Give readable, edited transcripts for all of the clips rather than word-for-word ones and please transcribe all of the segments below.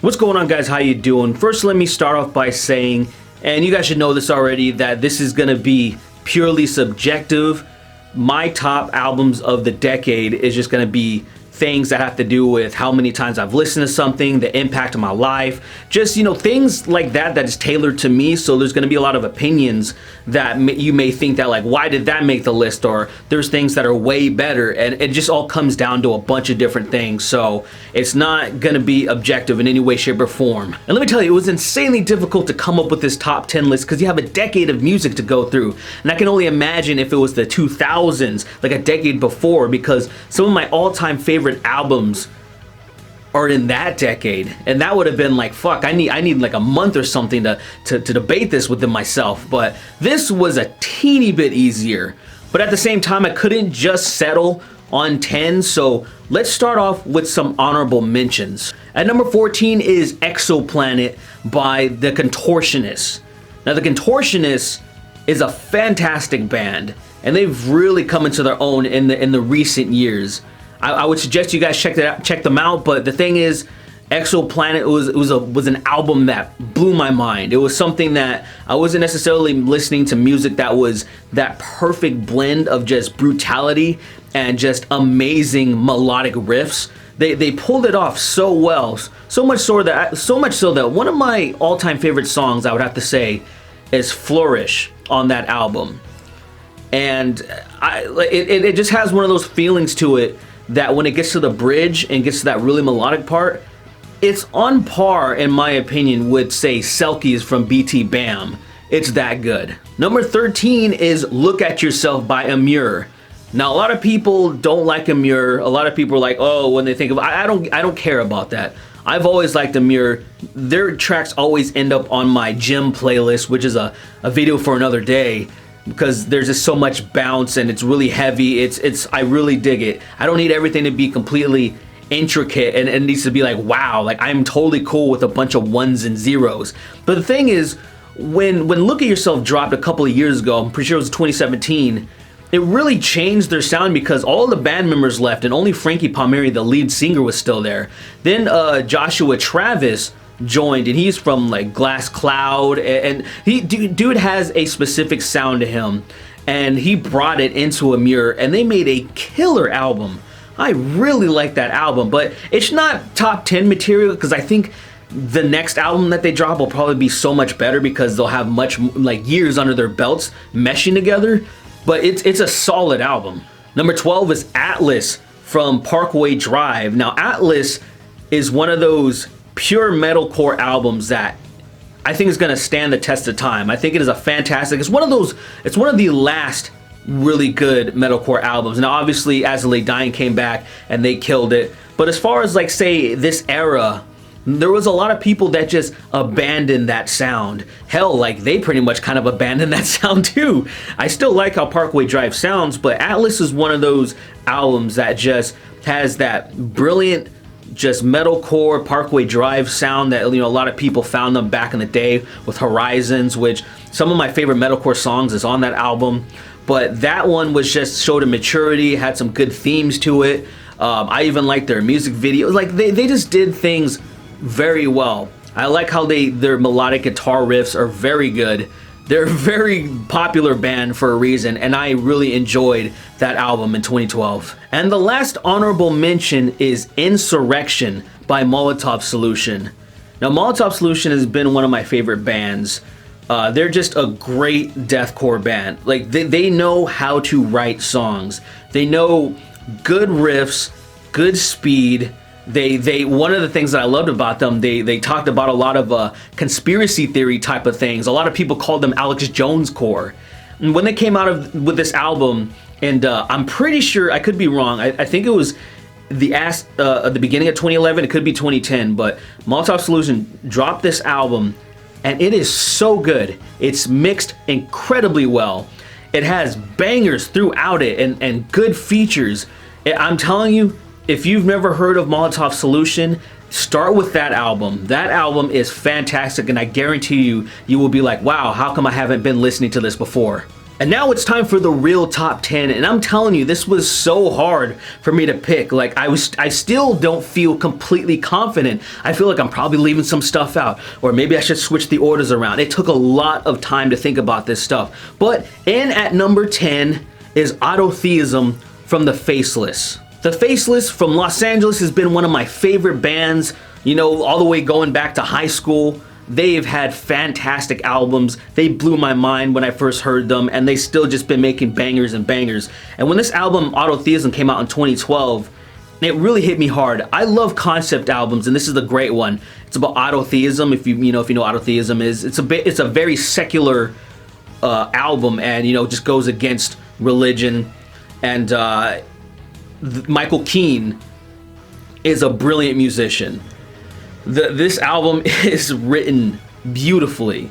What's going on, guys? How you doing? First, let me start off by saying, and you guys should know this already, that this is gonna be purely subjective. My top albums of the decade is just gonna be things that have to do with how many times I've listened to something, the impact of my life, just, you know, things like that that is tailored to me. So there's going to be a lot of opinions that you may think that, like, why did that make the list? Or there's things that are way better, and it just all comes down to a bunch of different things. So it's not going to be objective in any way, shape, or form. And let me tell you, it was insanely difficult to come up with this top 10 list because you have a decade of music to go through. And I can only imagine if it was the 2000s, like a decade before, because some of my all-time favorite albums are in that decade, and that would have been like, fuck, I need like a month or something to debate this within myself. But this was a teeny bit easier, but at the same time I couldn't just settle on 10. So let's start off with some honorable mentions. At number 14 is Exoplanet by The Contortionists. Now, The Contortionists is a fantastic band, and they've really come into their own in the recent years. I would suggest you guys check them out. But the thing is, Exoplanet was an album that blew my mind. It was something that I wasn't necessarily listening to music that was that perfect blend of just brutality and just amazing melodic riffs. They pulled it off so well, so much so that one of my all-time favorite songs, I would have to say, is Flourish on that album. And it just has one of those feelings to it that when it gets to the bridge and gets to that really melodic part, it's on par, in my opinion, with, say, Selkies from BT Bam. It's that good. Number 13 is Look at Yourself by Amur. Now, a lot of people don't like Amur. A lot of people are like, oh, when they think of, I don't care about that. I've always liked Amur. Their tracks always end up on my gym playlist, which is a video for another day, because there's just so much bounce and it's really heavy. I really dig it. I don't need everything to be completely intricate, and it needs to be like, wow, like I'm totally cool with a bunch of ones and zeros. But the thing is, when Look at Yourself dropped a couple of years ago, I'm pretty sure it was 2017, it really changed their sound because all the band members left and only Frankie Palmieri, the lead singer, was still there. Then Joshua Travis joined, and he's from like Glass Cloud, and dude has a specific sound to him, and he brought it into Amur, and they made a killer album. I really like that album, but it's not top 10 material because I think the next album that they drop will probably be so much better because they'll have much like years under their belts meshing together. But it's a solid album. Number 12 is Atlas from Parkway Drive. Now, Atlas is one of those pure metalcore albums that I think is going to stand the test of time. I think it is a fantastic, it's one of the last really good metalcore albums. Now, obviously, As I Lay Dying came back and they killed it. But as far as, like, say, this era, there was a lot of people that just abandoned that sound. Hell, like, they pretty much kind of abandoned that sound too. I still like how Parkway Drive sounds, but Atlas is one of those albums that just has that brilliant, just metalcore Parkway Drive sound that, you know, a lot of people found them back in the day with Horizons, which some of my favorite metalcore songs is on that album. But that one was just showed a maturity, had some good themes to it. I even liked their music videos. Like, they just did things very well. I like how their melodic guitar riffs are very good. They're a very popular band for a reason, and I really enjoyed that album in 2012. And the last honorable mention is Insurrection by Molotov Solution. Now, Molotov Solution has been one of my favorite bands. They're just a great deathcore band. Like, they know how to write songs. They know good riffs, good speed. One of the things that I loved about them, they talked about a lot of conspiracy theory type of things. A lot of people called them Alex Jones core. And when they came out with this album, and I'm pretty sure, I could be wrong, I think it was at the beginning of 2011, it could be 2010, but Molotov Solution dropped this album, and it is so good. It's mixed incredibly well. It has bangers throughout it and good features. I'm telling you, if you've never heard of Molotov Solution, start with that album. That album is fantastic, and I guarantee you will be like, wow, how come I haven't been listening to this before? And now it's time for the real top 10, and I'm telling you, this was so hard for me to pick. Like, I still don't feel completely confident. I feel like I'm probably leaving some stuff out, or maybe I should switch the orders around. It took a lot of time to think about this stuff. But in at number 10 is Autotheism from the Faceless. The Faceless from Los Angeles has been one of my favorite bands, you know, all the way going back to high school. They've had fantastic albums. They blew my mind when I first heard them, and they still just been making bangers and bangers. And when this album, Autotheism, came out in 2012, it really hit me hard. I love concept albums, and this is the great one. It's about autotheism. If you know what autotheism is, it's a very secular album, and just goes against religion. And Michael Keane is a brilliant musician. This album is written beautifully.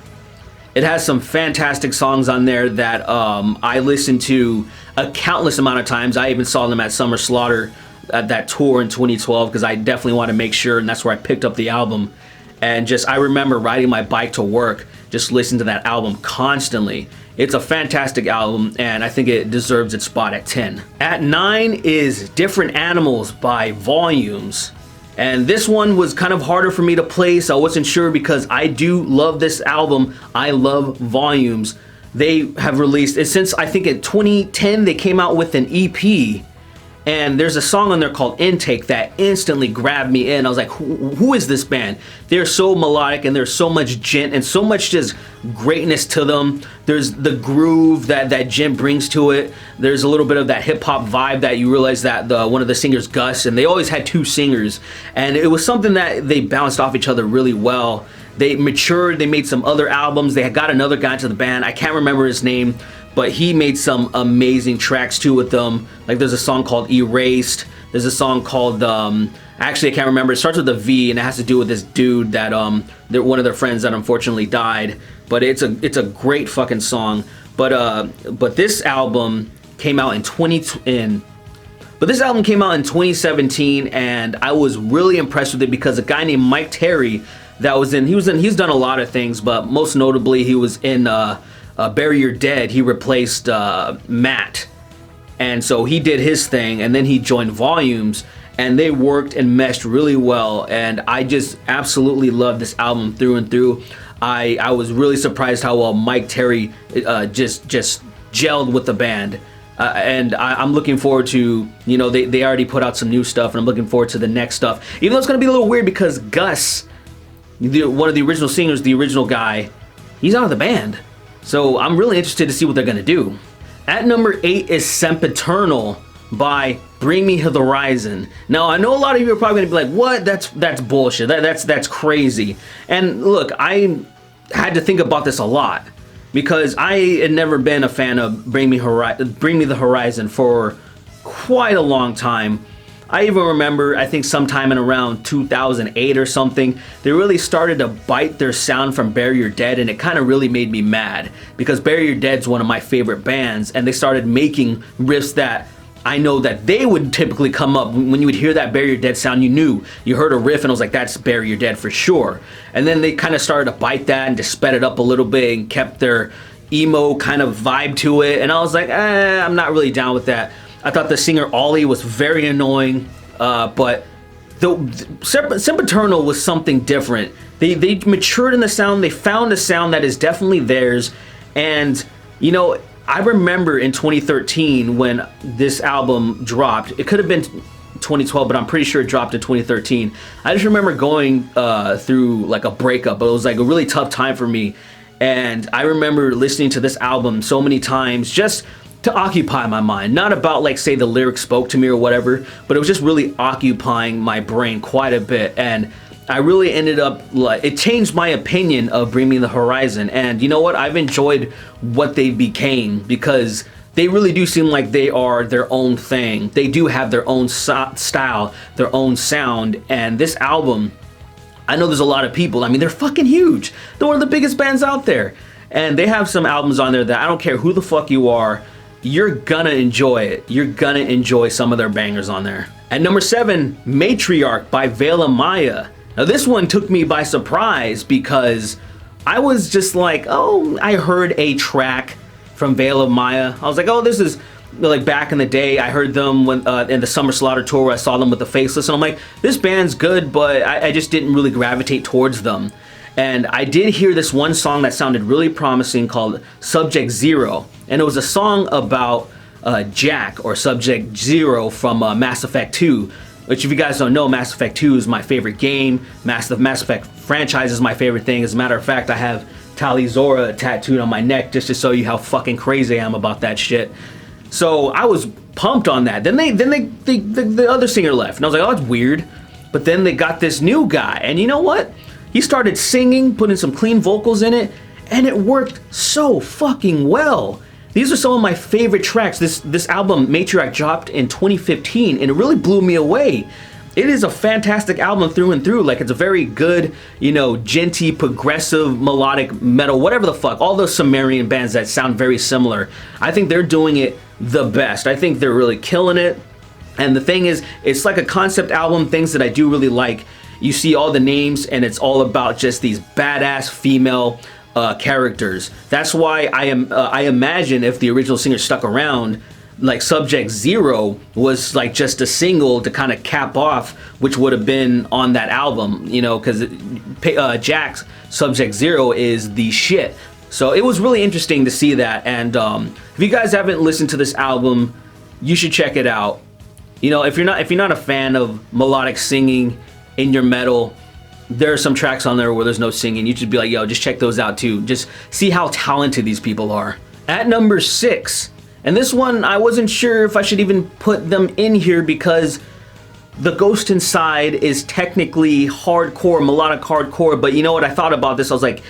It has some fantastic songs on there that I listened to a countless amount of times. I even saw them at Summer Slaughter at that tour in 2012 because I definitely want to make sure, and that's where I picked up the album. And I remember riding my bike to work, just listening to that album constantly. It's a fantastic album, and I think it deserves its spot at 10. At 9 is Different Animals by Volumes. And this one was kind of harder for me to place. I wasn't sure because I do love this album. I love Volumes. They have released, since I think in 2010, they came out with an EP. And there's a song on there called Intake that instantly grabbed me in. I was like, who is this band? They're so melodic, and there's so much gent and so much just greatness to them. There's the groove that gent brings to it. There's a little bit of that hip hop vibe that you realize that one of the singers, Gus, and they always had two singers. And it was something that they bounced off each other really well. They matured, they made some other albums. They had got another guy into the band. I can't remember his name, but he made some amazing tracks too with them. Like there's a song called Erased. There's a song called, actually I can't remember. It starts with a V, and it has to do with this dude that, one of their friends that unfortunately died. But it's a great fucking song. But this album came out in 2017, and I was really impressed with it because a guy named Mike Terry he's done a lot of things, but most notably he was in Bury Your Dead. He replaced Matt, and so he did his thing, and then he joined Volumes, and they worked and meshed really well, and I just absolutely love this album through and through. I was really surprised how well Mike Terry just gelled with the band, and I'm looking forward to, they already put out some new stuff, and I'm looking forward to the next stuff, even though it's going to be a little weird because Gus, one of the original singers, the original guy, he's out of the band. So I'm really interested to see what they're gonna do. At number 8 is Sempiternal by Bring Me the Horizon. Now I know a lot of you are probably gonna be like, what? That's bullshit. That's crazy. And look, I had to think about this a lot because I had never been a fan of Bring Me the Horizon for quite a long time. I even remember, I think sometime in around 2008 or something, they really started to bite their sound from Bury Your Dead, and it kind of really made me mad because Bury Your Dead's one of my favorite bands, and they started making riffs that I know that they would typically come up. When you would hear that Bury Your Dead sound, you heard a riff, and I was like, that's Bury Your Dead for sure. And then they kind of started to bite that and just sped it up a little bit and kept their emo kind of vibe to it, and I was like, I'm not really down with that. I thought the singer Ollie was very annoying, but Sempiternal was something different. They matured in the sound. They found a sound that is definitely theirs. And I remember in 2013 when this album dropped. It could have been 2012, but I'm pretty sure it dropped in 2013. I just remember going through like a breakup. It was like a really tough time for me, and I remember listening to this album so many times just to occupy my mind. Not about like say the lyrics spoke to me or whatever, but it was just really occupying my brain quite a bit, and I really ended up it changed my opinion of Bring Me the Horizon. And you know what, I've enjoyed what they became because they really do seem like they are their own thing. They do have their own style, their own sound, and this album, I know there's a lot of people, I mean, they're fucking huge. They're one of the biggest bands out there, and they have some albums on there that I don't care who the fuck you are, you're gonna enjoy it. You're gonna enjoy some of their bangers on there. At number 7, Matriarch by Vela Maya. Now this one took me by surprise because I was just like, oh, I heard a track from Veil of Maya. I was like, oh, this is like back in the day. I heard them when in the Summer Slaughter tour where I saw them with the Faceless, and I'm like, this band's good, but I just didn't really gravitate towards them. And I did hear this one song that sounded really promising called Subject Zero, and it was a song about Jack, or Subject Zero, from Mass Effect 2, which, if you guys don't know, Mass Effect 2 is my favorite game. The Mass Effect franchise is my favorite thing. As a matter of fact, I have Talizora tattooed on my neck just to show you how fucking crazy I am about that shit. So I was pumped on that. Then the other singer left, and I was like, oh, that's weird. But then they got this new guy, and you know what? He started singing, putting some clean vocals in it, and it worked so fucking well. These are some of my favorite tracks. This album, Matriarch, dropped in 2015, and it really blew me away. It is a fantastic album through and through. Like, it's a very good, you know, djenty, progressive, melodic metal, whatever the fuck. All those Sumerian bands that sound very similar. I think they're doing it the best. I think they're really killing it. And the thing is, it's like a concept album, things that I do really like. You see all the names, and it's all about just these badass female characters. That's why I imagine if the original singer stuck around, like Subject Zero was like just a single to kind of cap off, which would have been on that album, you know, because Jack's Subject Zero is the shit. So it was really interesting to see that. And if you guys haven't listened to this album, you should check it out. You know, if you're not a fan of melodic singing in your metal, there are some tracks on there where there's no singing. You should be like, yo, just check those out too. Just see how talented these people are. At number 6, and this one I wasn't sure if I should even put them in here because The Ghost Inside is technically hardcore, melodic hardcore, but you know what, I thought about this, I was like,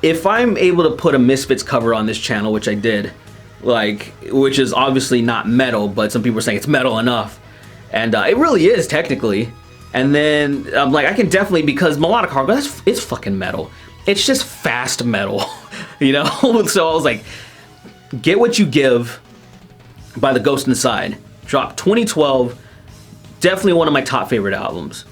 if I'm able to put a Misfits cover on this channel, which I did, like, which is obviously not metal, but some people are saying it's metal enough, and it really is technically. And then I'm like, I can definitely, because melodic hardcore, it's fucking metal. It's just fast metal, you know? So I was like, Get What You Give by The Ghost Inside. Dropped 2012. Definitely one of my top favorite albums.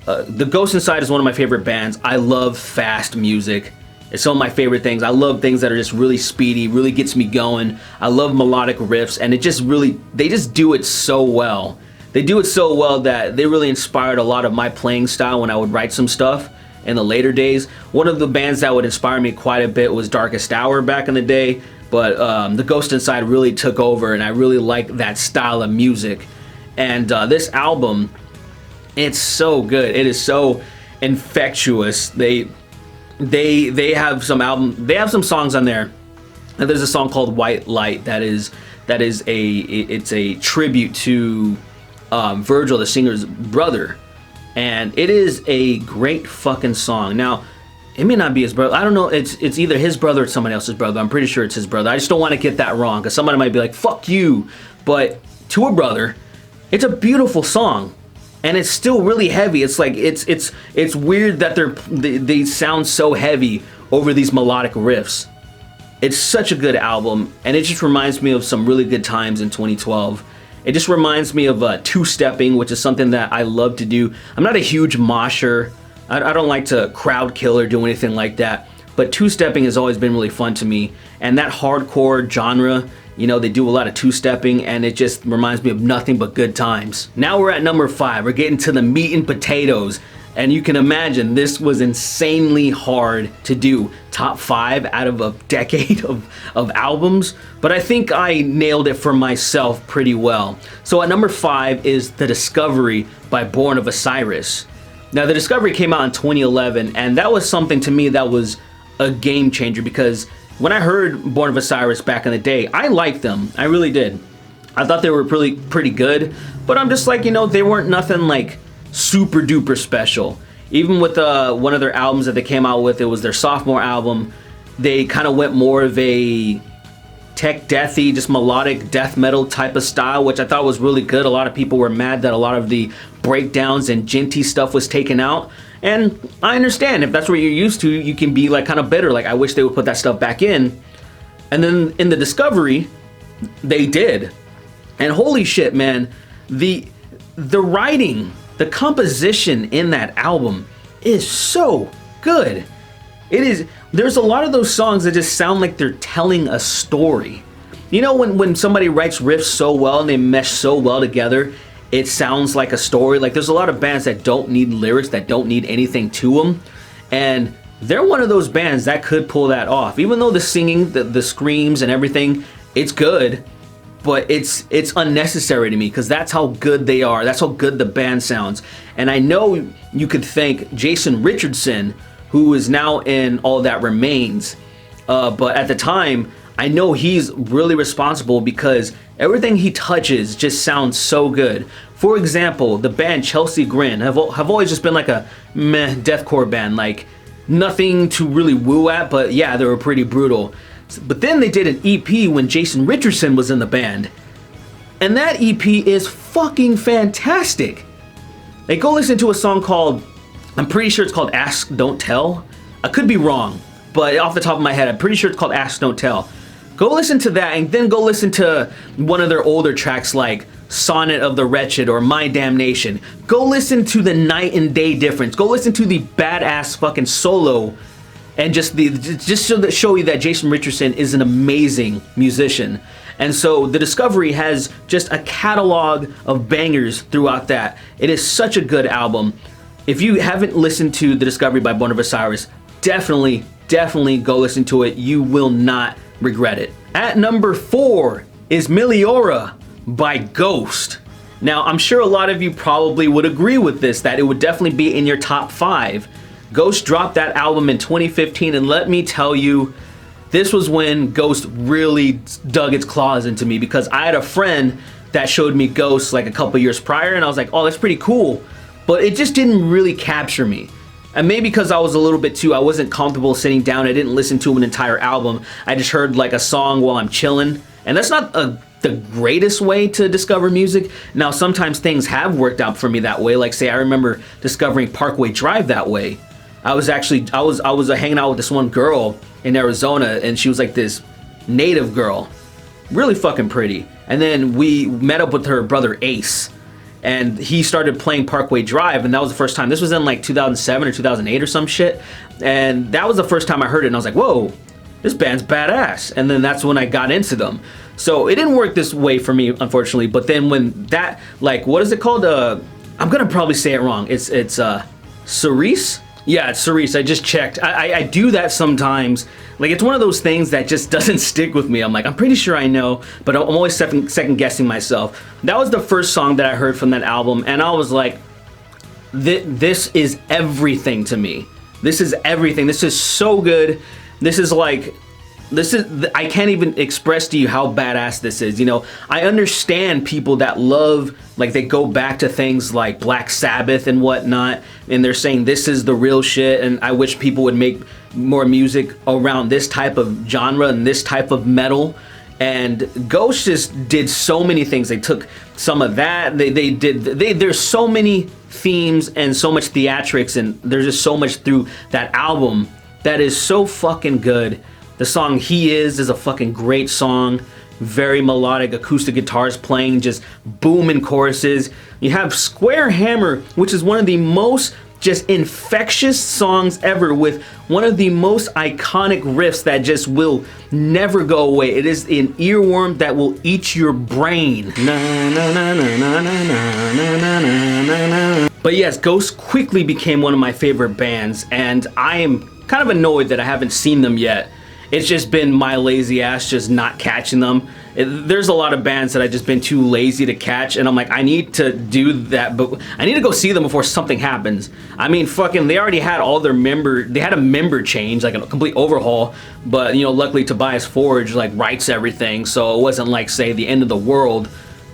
The Ghost Inside is one of my favorite bands. I love fast music. It's some of my favorite things. I love things that are just really speedy, really gets me going. I love melodic riffs, and it just really, they just do it so well. They do it so well that they really inspired a lot of my playing style when I would write some stuff in the later days. One of the bands that would inspire me quite a bit was Darkest Hour back in the day, but The Ghost Inside really took over, and I really like that style of music. And this album, it's so good. It is so infectious. They have some songs on there. And there's a song called White Light that is a tribute to Virgil, the singer's brother, and it is a great fucking song. Now, it may not be his brother. I don't know. It's either his brother or someone else's brother. I'm pretty sure it's his brother. I just don't want to get that wrong because somebody might be like, "Fuck you," but to a brother, it's a beautiful song, and it's still really heavy. It's like it's weird that they sound so heavy over these melodic riffs. It's such a good album, and it just reminds me of some really good times in 2012. It just reminds me of two-stepping, which is something that I love to do. I'm not a huge mosher. I don't like to crowd kill or do anything like that. But two-stepping has always been really fun to me. And that hardcore genre, you know, they do a lot of two-stepping, and it just reminds me of nothing but good times. Now we're at number 5. We're getting to the meat and potatoes. And you can imagine this was insanely hard to do. Top 5 out of a decade of albums. But I think I nailed it for myself pretty well. So at number 5 is The Discovery by Born of Osiris. Now, The Discovery came out in 2011, and that was something to me that was a game changer, because when I heard Born of Osiris back in the day, I liked them. I really did. I thought they were pretty good, but I'm just like, you know, they weren't nothing like super duper special. Even with one of their albums that they came out with, it was their sophomore album, they kind of went more of a tech deathy, just melodic death metal type of style, which I thought was really good. A lot of people were mad that a lot of the breakdowns and djenty stuff was taken out, and I understand. If that's what you're used to, you can be like kind of bitter, like I wish they would put that stuff back in. And then in The Discovery, they did, and holy shit, man, the writing, the composition in that album is so good. It is, there's a lot of those songs that just sound like they're telling a story. You know, when somebody writes riffs so well and they mesh so well together, it sounds like a story. Like, there's a lot of bands that don't need lyrics, that don't need anything to them, and they're one of those bands that could pull that off. Even though the singing, the screams and everything, it's good, but it's unnecessary to me, because that's how good they are. That's how good the band sounds. And I know you could thank Jason Richardson, who is now in All That Remains, but at the time, I know he's really responsible, because everything he touches just sounds so good. For example, the band Chelsea Grin have always just been like a meh deathcore band, like nothing to really woo at, but yeah, they were pretty brutal. But then they did an EP when Jason Richardson was in the band, and that EP is fucking fantastic. Like, go listen to a song called, I'm pretty sure it's called Ask Don't Tell. I could be wrong, but off the top of my head, I'm pretty sure it's called Ask Don't Tell. Go listen to that, and then go listen to one of their older tracks like Sonnet of the Wretched or My Damnation. Go listen to the night and day difference. Go listen to the badass fucking solo, and just show you that Jason Richardson is an amazing musician. And so the Discovery has just a catalog of bangers throughout that. It is such a good album. If you haven't listened to The Discovery by Born of Osiris, definitely go listen to it. You will not regret it. At number 4 is Meliora by Ghost. Now, I'm sure a lot of you probably would agree with this, that it would definitely be in your top 5. Ghost dropped that album in 2015, and let me tell you, this was when Ghost really dug its claws into me, because I had a friend that showed me Ghost like a couple years prior, and I was like, oh, that's pretty cool, but it just didn't really capture me. And maybe because I was a little bit too, I wasn't comfortable sitting down, I didn't listen to an entire album, I just heard like a song while I'm chilling, and that's not the greatest way to discover music. Now, sometimes things have worked out for me that way, like say I remember discovering Parkway Drive that way. I was hanging out with this one girl in Arizona, and she was like this native girl, really fucking pretty. And then we met up with her brother Ace, and he started playing Parkway Drive, and that was the first time. This was in like 2007 or 2008 or some shit, and that was the first time I heard it, and I was like, whoa, this band's badass. And then that's when I got into them. So it didn't work this way for me, unfortunately. But then when that, like, what is it called? I'm gonna probably say it wrong. It's Cerise? Yeah, it's Cerise. I just checked. I do that sometimes. Like, it's one of those things that just doesn't stick with me. I'm like, I'm pretty sure I know, but I'm always second guessing myself. That was the first song that I heard from that album, and I was like, this is everything to me. This is everything. This is so good. I can't even express to you how badass this is. You know, I understand people that love, like, they go back to things like Black Sabbath and whatnot, and they're saying this is the real shit, and I wish people would make more music around this type of genre and this type of metal. And Ghost just did so many things. They took some of that, there's so many themes and so much theatrics, and there's just so much through that album that is so fucking good. The song He Is a fucking great song. Very melodic, acoustic guitars playing, just booming choruses. You have Square Hammer, which is one of the most just infectious songs ever, with one of the most iconic riffs that just will never go away. It is an earworm that will eat your brain. But yes, Ghost quickly became one of my favorite bands, and I am kind of annoyed that I haven't seen them yet. It's just been my lazy ass just not catching them. There's a lot of bands that I've just been too lazy to catch, and I'm like, I need to do that, but I need to go see them before something happens. I mean, fucking, they already had all their they had a member change, like a complete overhaul, but, you know, luckily Tobias Forge, like, writes everything, so it wasn't like, say, the end of the world.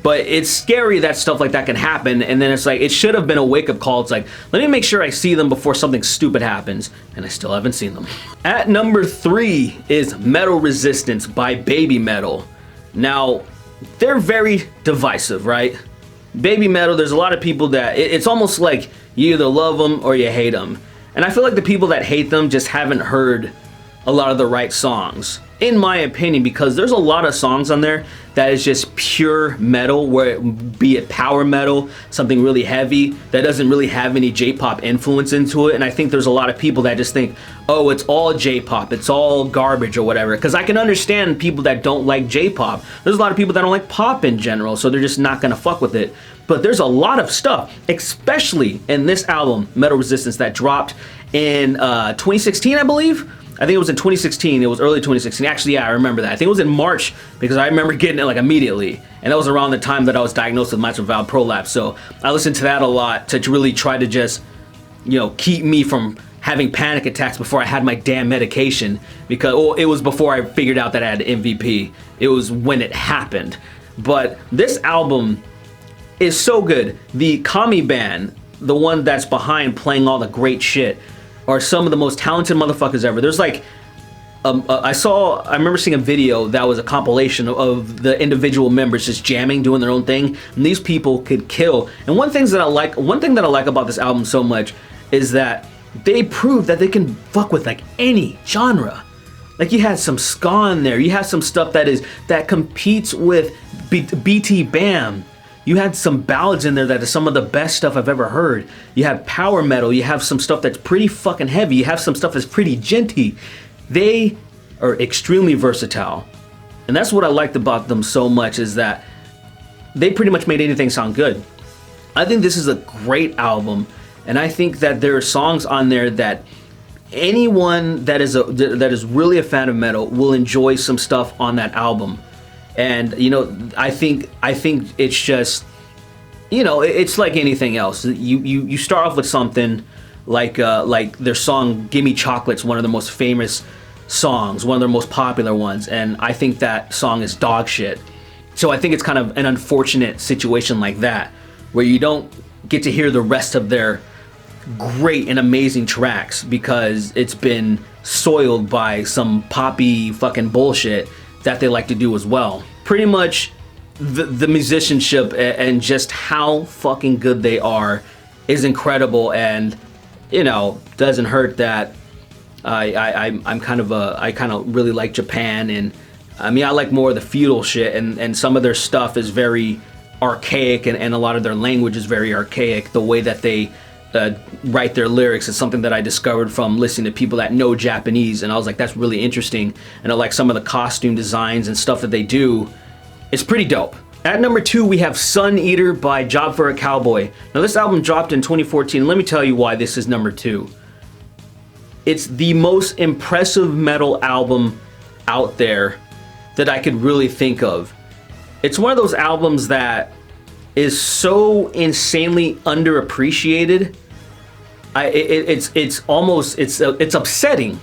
But it's scary that stuff like that can happen, and then it's like, it should have been a wake-up call. It's like, let me make sure I see them before something stupid happens, and I still haven't seen them. At number 3 is Metal Resistance by Baby Metal. Now, they're very divisive, right? Baby Metal, there's a lot of people that, it's almost like you either love them or you hate them. And I feel like the people that hate them just haven't heard a lot of the right songs. in my opinion, because there's a lot of songs on there that is just pure metal, where be it power metal, something really heavy that doesn't really have any J-pop influence into it. And I think there's a lot of people that just think, oh, it's all J-pop, it's all garbage or whatever. Because I can understand people that don't like J-pop. There's a lot of people that don't like pop in general, so they're just not gonna fuck with it. But there's a lot of stuff, especially in this album, Metal Resistance, that dropped in 2016, I believe. I think it was in 2016. It was early 2016. Actually, yeah, I remember that. I think it was in March, because I remember getting it like immediately. And that was around the time that I was diagnosed with mitral valve prolapse. So I listened to that a lot to really try to just, you know, keep me from having panic attacks before I had my damn medication. Because, well, it was before I figured out that I had MVP. It was when it happened. But this album is so good. The Kami band, the one that's behind playing all the great shit, are some of the most talented motherfuckers ever. There's like, I remember seeing a video that was a compilation of the individual members just jamming, doing their own thing, and these people could kill. And one thing that I like about this album so much is that they prove that they can fuck with like any genre. Like, you had some ska in there, you have some stuff that competes with BT Bam. You had some ballads in there that is some of the best stuff I've ever heard. You have power metal, you have some stuff that's pretty fucking heavy, you have some stuff that's pretty genty. They are extremely versatile. And that's what I liked about them so much, is that they pretty much made anything sound good. I think this is a great album, and I think that there are songs on there that anyone that is really a fan of metal will enjoy some stuff on that album. And you know, I think it's just, you know, it's like anything else. You start off with something like their song "Gimme Chocolate's" one of the most famous songs, one of their most popular ones, and I think that song is dog shit. So I think it's kind of an unfortunate situation like that, where you don't get to hear the rest of their great and amazing tracks because it's been soiled by some poppy fucking bullshit that they like to do as well. Pretty much the musicianship and just how fucking good they are is incredible, and you know, doesn't hurt that I kind of really like Japan, and I mean, I like more of the feudal shit, and some of their stuff is very archaic, and a lot of their language is very archaic. The way that they write their lyrics is something that I discovered from listening to people that know Japanese, and I was like, that's really interesting. And I like some of the costume designs and stuff that they do. It's pretty dope. At number 2, we have Sun Eater by Job for a Cowboy. Now, this album dropped in 2014. Let me tell you why this is number 2. It's the most impressive metal album out there that I could really think of. It's one of those albums that is so insanely underappreciated. It's upsetting.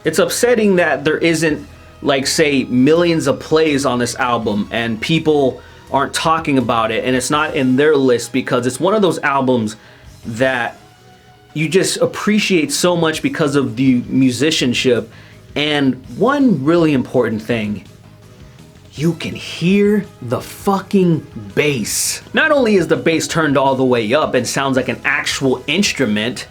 It's upsetting that there isn't, like, say, millions of plays on this album and people aren't talking about it, and it's not in their list, because it's one of those albums that you just appreciate so much because of the musicianship. And one really important thing, you can hear the fucking bass. Not only is the bass turned all the way up and sounds like an actual instrument.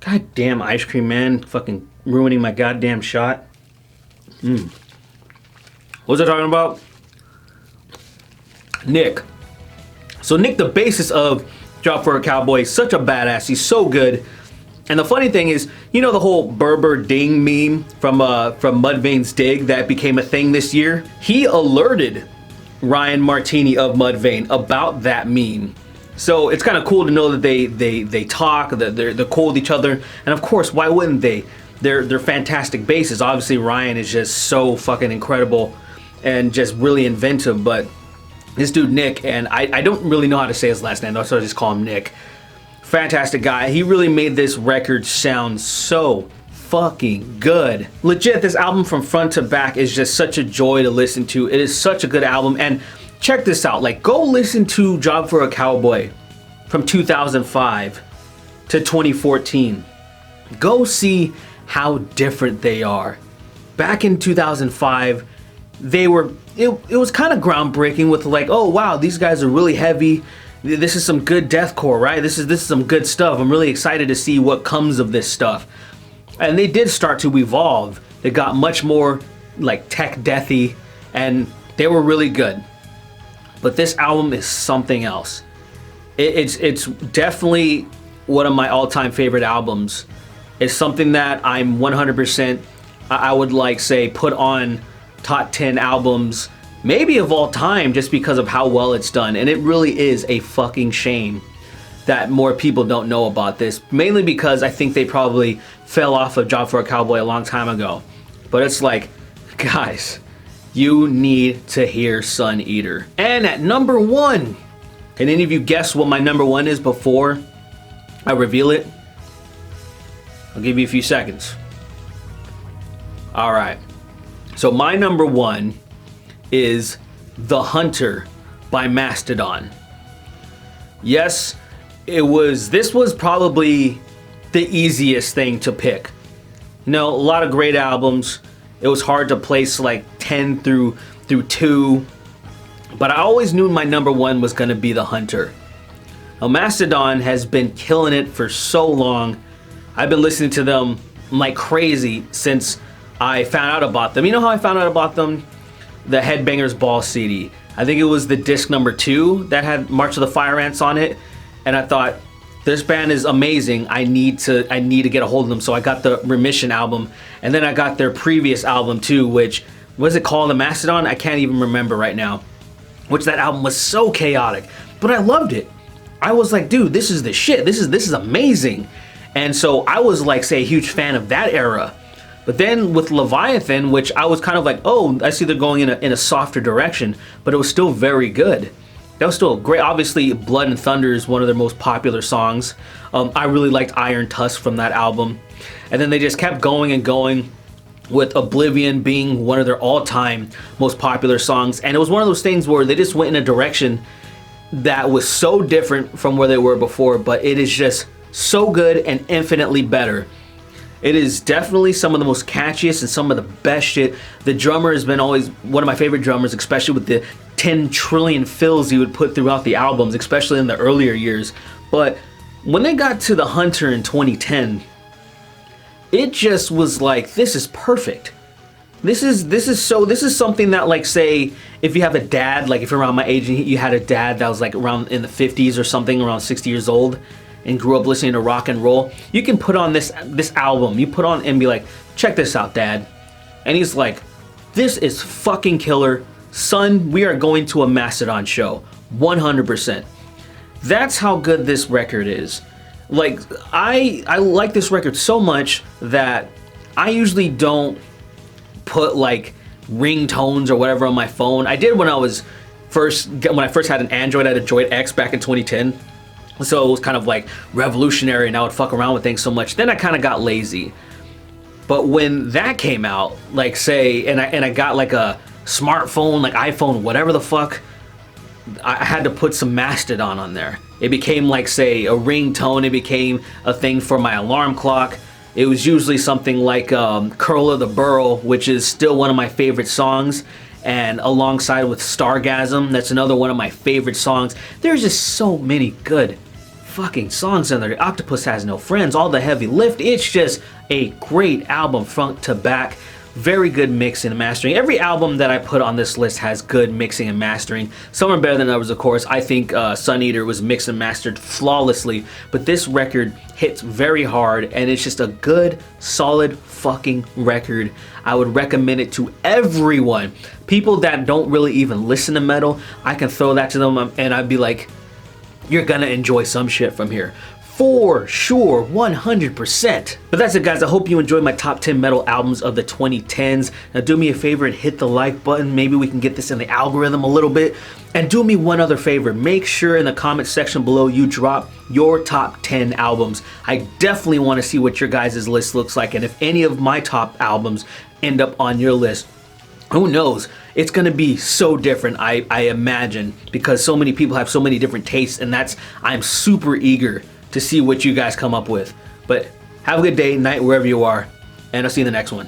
God damn ice cream man, fucking ruining my goddamn shot. What was I talking about? Nick. So Nick, the bassist of Job for a Cowboy, such a badass. He's so good. And the funny thing is, you know the whole Berber Ding meme from Mudvayne's Dig that became a thing this year? He alerted Ryan Martini of Mudvayne about that meme. So it's kind of cool to know that they talk, that they're cool with each other. And of course, why wouldn't they? They're fantastic bassists. Obviously, Ryan is just so fucking incredible and just really inventive. But this dude Nick, and I don't really know how to say his last name, so I just call him Nick. Fantastic guy. He really made this record sound so fucking good. Legit, this album from front to back is just such a joy to listen to. It is such a good album. And check this out, like, go listen to Job for a Cowboy from 2005 to 2014. Go see how different they are. Back in 2005, it was kind of groundbreaking with, like, oh wow, these guys are really heavy. This is some good deathcore, right? This is some good stuff. I'm really excited to see what comes of this stuff. And they did start to evolve. They got much more like tech deathy, and they were really good. But this album is something else. It's definitely one of my all-time favorite albums. It's something that I'm 100%, I would like say, put on top 10 albums, maybe of all time, just because of how well it's done. And it really is a fucking shame that more people don't know about this, mainly because I think they probably fell off of Job for a Cowboy a long time ago. But it's like, guys, you need to hear Sun Eater. And at number 1, can any of you guess what my number 1 is before I reveal it? I'll give you a few seconds. All right. So my number 1 is The Hunter by Mastodon. Yes, this was probably the easiest thing to pick. You know, a lot of great albums. It was hard to place like 10 through 2, but I always knew my number 1 was gonna be The Hunter. Now, Mastodon has been killing it for so long. I've been listening to them like crazy since I found out about them. You know how I found out about them? The Headbangers Ball CD. I think it was the disc number 2 that had March of the Fire Ants on it, and I thought, this band is amazing. I need to get a hold of them. So I got the Remission album, and then I got their previous album too, which was it called, the Mastodon? I can't even remember right now. Which that album was so chaotic, but I loved it. I was like, dude, this is the shit. This is amazing. And so I was like, say, a huge fan of that era. But then with Leviathan, which I was kind of like, oh, I see they're going in a softer direction, but it was still very good. That was still great. Obviously, Blood and Thunder is one of their most popular songs. I really liked Iron Tusk from that album. And then they just kept going and going, with Oblivion being one of their all-time most popular songs. And it was one of those things where they just went in a direction that was so different from where they were before, but it is just so good and infinitely better. It is definitely some of the most catchiest and some of the best shit. The drummer has been always one of my favorite drummers, especially with the 10 trillion fills he would put throughout the albums, especially in the earlier years. But when they got to The Hunter in 2010, it just was like, this is perfect. This is something that, like, say, if you have a dad, like if you're around my age and you had a dad that was like around in the 50s or something, around 60 years old, and grew up listening to rock and roll, you can put on this album, you put on and be like, check this out, Dad. And he's like, this is fucking killer. Son, we are going to a Mastodon show. 100%. That's how good this record is. Like, I like this record so much that I usually don't put like ringtones or whatever on my phone. I did when I first had an Android. I had a Droid X back in 2010. So it was kind of like revolutionary, and I would fuck around with things so much. Then I kind of got lazy. But when that came out, like say, and I got like a smartphone, like iPhone, whatever the fuck, I had to put some Mastodon on there. It became like, say, a ringtone. It became a thing for my alarm clock. It was usually something like Curl of the Burrow, which is still one of my favorite songs. And alongside with Stargasm, that's another one of my favorite songs. There's just so many good fucking songs in there. Octopus Has No Friends, All the Heavy Lift. It's just a great album front to back. Very good mixing and mastering. Every album that I put on this list has good mixing and mastering. Some are better than others, of course. I think Sun Eater was mixed and mastered flawlessly, but this record hits very hard, and it's just a good, solid fucking record. I would recommend it to everyone. People that don't really even listen to metal, I can throw that to them and I'd be like, you're gonna enjoy some shit from here. For sure, 100%. But that's it, guys. I hope you enjoyed my top 10 metal albums of the 2010s. Now do me a favor and hit the like button. Maybe we can get this in the algorithm a little bit. And do me one other favor. Make sure in the comment section below you drop your top 10 albums. I definitely want to see what your guys' list looks like, and if any of my top albums end up on your list. Who knows? It's gonna be so different, I imagine, because so many people have so many different tastes, and I'm super eager to see what you guys come up with. But have a good day, night, wherever you are, and I'll see you in the next one.